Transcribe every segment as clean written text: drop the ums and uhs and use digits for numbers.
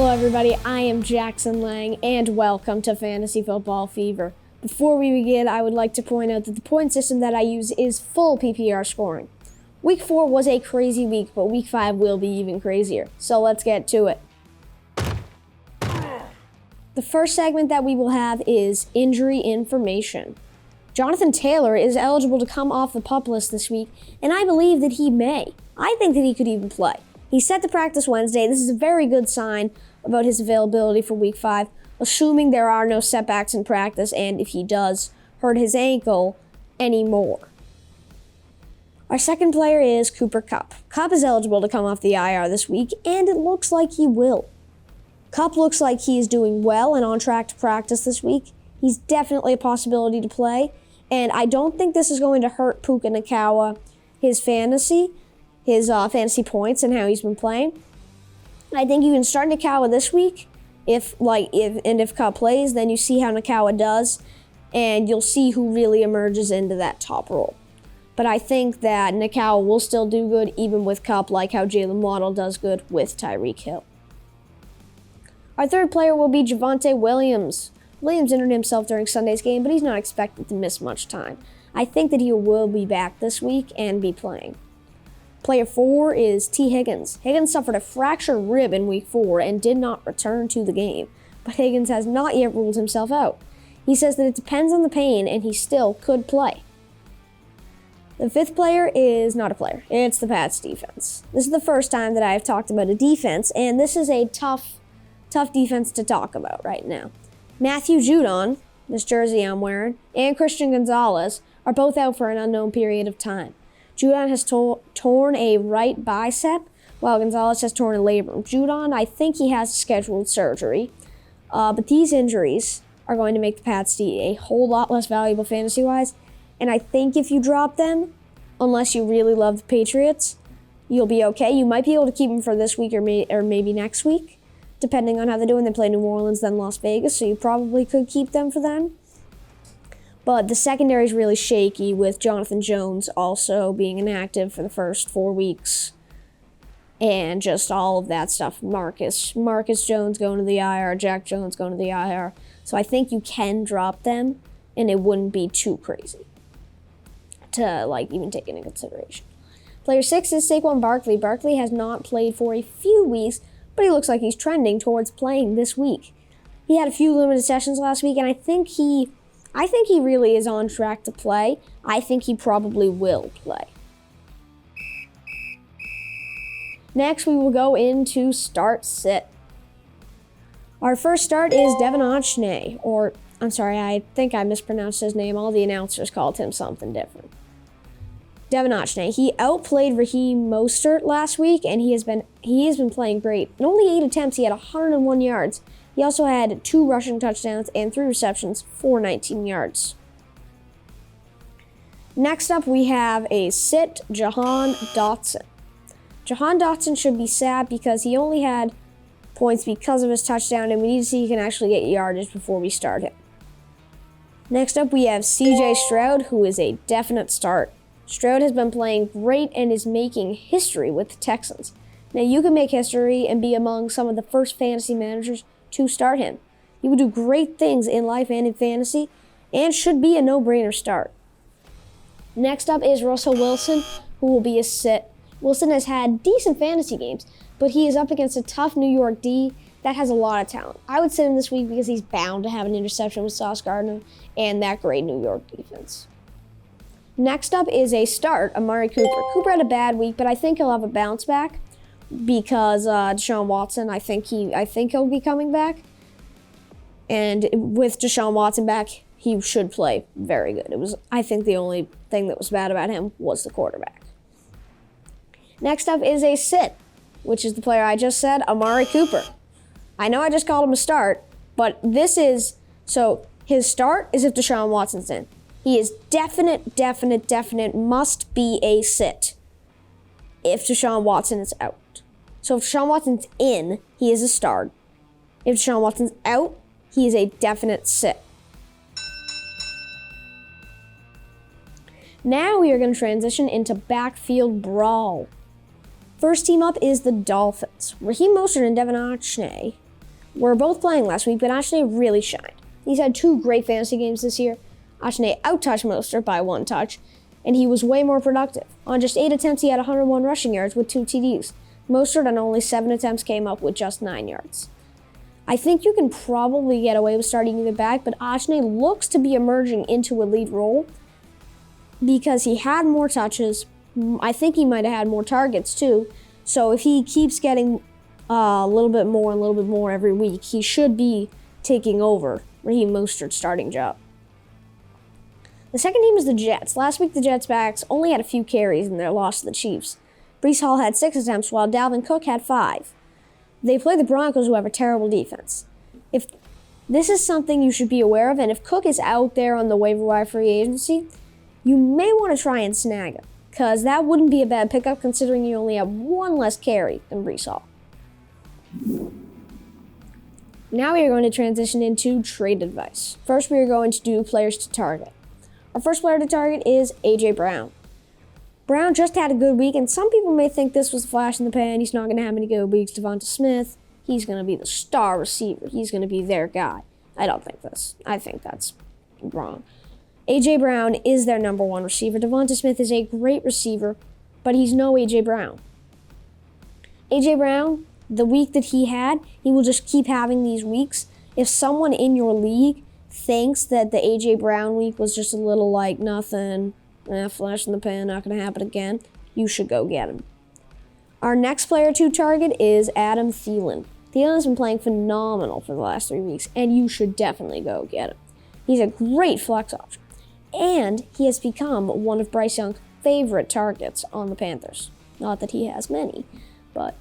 Hello everybody, I am Jackson Lang and welcome to Fantasy Football Fever. Before we begin, I would like to point out that the point system that I use is full PPR scoring. Week 4 was a crazy week, but week 5 will be even crazier. So let's get to it. The first segment that we will have is injury information. Jonathan Taylor is eligible to come off the PUP list this week, and I believe that he may. I think that he could even play. He's set to practice Wednesday. This is a very good sign about his availability for week 5, assuming there are no setbacks in practice and if he does hurt his ankle anymore. Our second player is Cooper Kupp. Kupp is eligible to come off the IR this week, and it looks like he will. Kupp looks like he is doing well and on track to practice this week. He's definitely a possibility to play, and I don't think this is going to hurt Puka Nacua, his fantasy points and how he's been playing. I think you can start Nacua this week. If Kupp plays, then you see how Nacua does, and you'll see who really emerges into that top role. But I think that Nacua will still do good even with Kupp, like how Jalen Waddle does good with Tyreek Hill. Our third player will be Javonte Williams. Williams injured himself during Sunday's game, but he's not expected to miss much time. I think that he will be back this week and be playing. Player 4 is T. Higgins. Higgins suffered a fractured rib in week 4 and did not return to the game, but Higgins has not yet ruled himself out. He says that it depends on the pain and he still could play. The fifth player is not a player. It's the Pats defense. This is the first time that I have talked about a defense, and this is a tough defense to talk about right now. Matthew Judon, this jersey I'm wearing, and Christian Gonzalez are both out for an unknown period of time. Judon has torn a right bicep, while Gonzalez has torn a labrum. Judon, I think he has scheduled surgery, but these injuries are going to make the Pats D a whole lot less valuable fantasy-wise, and I think if you drop them, unless you really love the Patriots, you'll be okay. You might be able to keep them for this week or maybe next week, depending on how they're doing. They play New Orleans, then Las Vegas, so you probably could keep them for then. But the secondary is really shaky, with Jonathan Jones also being inactive for the first 4 weeks. And just all of that stuff. Marcus Jones going to the IR, Jack Jones going to the IR. So I think you can drop them, and it wouldn't be too crazy to even take into consideration. Player 6 is Saquon Barkley. Barkley has not played for a few weeks, but he looks like he's trending towards playing this week. He had a few limited sessions last week, and I think he really is on track to play. I think he probably will play. Next, we will go into StartSit. Our first start is Devin Ochnay, I think I mispronounced his name. All the announcers called him something different. Devin Ochnay. He outplayed Raheem Mostert last week, and he has been playing great. In only 8 attempts, he had 101 yards. He also had 2 rushing touchdowns and 3 receptions for 19 yards. Next up, we have a sit, Jahan Dotson. Jahan Dotson should be sad because he only had points because of his touchdown, and we need to see if he can actually get yardage before we start him. Next up, we have CJ Stroud, who is a definite start. Stroud has been playing great and is making history with the Texans. Now, you can make history and be among some of the first fantasy managers to start him. He will do great things in life and in fantasy, and should be a no-brainer start. Next up is Russell Wilson, who will be a sit. Wilson has had decent fantasy games, but he is up against a tough New York D that has a lot of talent. I would sit him this week because he's bound to have an interception with Sauce Gardner and that great New York defense. Next up is a start, Amari Cooper. Cooper had a bad week, but I think he'll have a bounce back because Deshaun Watson, I think he'll be coming back. And with Deshaun Watson back, he should play very good. I think the only thing that was bad about him was the quarterback. Next up is a sit, which is the player I just said, Amari Cooper. I know I just called him a start, but his start is if Deshaun Watson's in. He is definite, must be a sit if Deshaun Watson is out. So if Deshaun Watson's in, he is a start. If Deshaun Watson's out, he is a definite sit. Now we are going to transition into backfield brawl. First team up is the Dolphins. Raheem Mostert and Devin Ochnay were both playing last week, but Ajane really shined. He's had 2 great fantasy games this year. Ajane out-touched Mostert by 1 touch, and he was way more productive. On just 8 attempts, he had 101 rushing yards with 2 TDs. Mostert on only 7 attempts came up with just 9 yards. I think you can probably get away with starting either back, but Ajane looks to be emerging into a lead role because he had more touches. I think he might have had more targets too. So if he keeps getting a little bit more every week, he should be taking over Raheem Mostert's starting job. The second team is the Jets. Last week, the Jets backs only had a few carries in their loss to the Chiefs. Breece Hall had 6 attempts, while Dalvin Cook had 5. They play the Broncos, who have a terrible defense. If this is something you should be aware of, and if Cook is out there on the waiver wire free agency, you may want to try and snag him, because that wouldn't be a bad pickup considering you only have 1 less carry than Breece Hall. Now we are going to transition into trade advice. First, we are going to do players to target. Our first player to target is A.J. Brown. Brown just had a good week, and some people may think this was a flash in the pan. He's not going to have any good weeks. Devonta Smith, he's going to be the star receiver. He's going to be their guy. I don't think this. I think that's wrong. A.J. Brown is their number 1 receiver. Devonta Smith is a great receiver, but he's no A.J. Brown. A.J. Brown, the week that he had, he will just keep having these weeks. If someone in your league thinks that the A.J. Brown week was just a little like nothing, flash in the pan, not going to happen again, you should go get him. Our next player to target is Adam Thielen. Thielen has been playing phenomenal for the last 3 weeks, and you should definitely go get him. He's a great flex option, and he has become one of Bryce Young's favorite targets on the Panthers. Not that he has many, but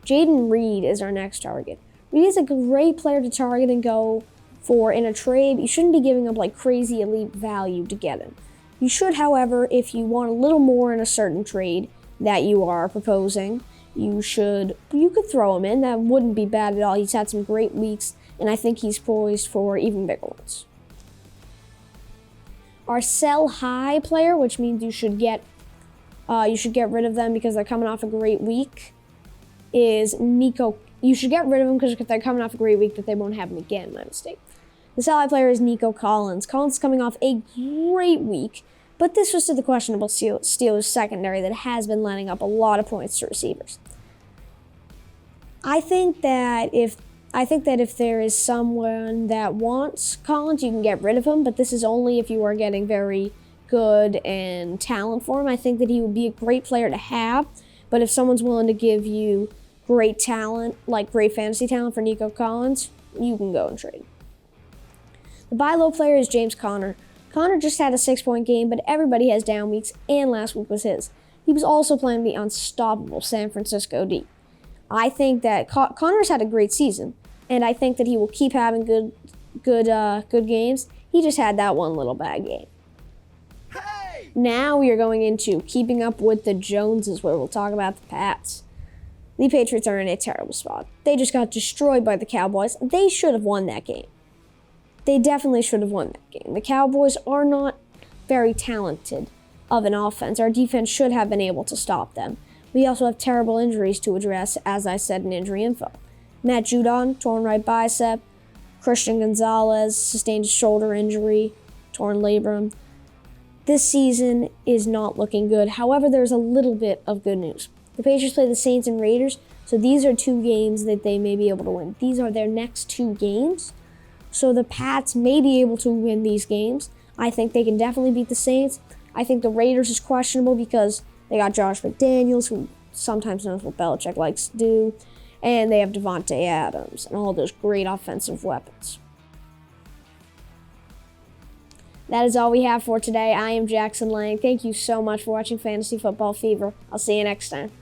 Jaden Reed is our next target. Reed is a great player to target and go for in a trade. You shouldn't be giving up like crazy elite value to get him. You should, however, if you want a little more in a certain trade that you are proposing, you could throw him in. That wouldn't be bad at all. He's had some great weeks, and I think he's poised for even bigger ones. Our sell high player, which means you should get rid of them because they're coming off a great week, is Nico. You should get rid of them because they're coming off a great week that they won't have them again. My mistake. The sell high player is Nico Collins. Collins is coming off a great week, but this was to the questionable Steelers secondary that has been letting up a lot of points to receivers. I think that if there is someone that wants Collins, you can get rid of him, but this is only if you are getting very good and talent for him. I think that he would be a great player to have, but if someone's willing to give you great talent, like great fantasy talent for Nico Collins, you can go and trade. The buy low player is James Conner. Conner just had a 6-point game, but everybody has down weeks, and last week was his. He was also playing the unstoppable San Francisco D. I think that Conner's had a great season, and I think that he will keep having good games. He just had that one little bad game. Hey! Now we are going into keeping up with the Joneses, where we'll talk about the Pats. The Patriots are in a terrible spot. They just got destroyed by the Cowboys. They should have won that game. They definitely should have won that game. The Cowboys are not very talented of an offense. Our defense should have been able to stop them. We also have terrible injuries to address, as I said in injury info. Matt Judon, torn right bicep. Christian Gonzalez sustained a shoulder injury, torn labrum. This season is not looking good. However, there's a little bit of good news. The Patriots play the Saints and Raiders, so these are 2 games that they may be able to win. These are their next 2 games, so the Pats may be able to win these games. I think they can definitely beat the Saints. I think the Raiders is questionable because they got Josh McDaniels, who sometimes knows what Belichick likes to do, and they have Devontae Adams and all those great offensive weapons. That is all we have for today. I am Jackson Lang. Thank you so much for watching Fantasy Football Fever. I'll see you next time.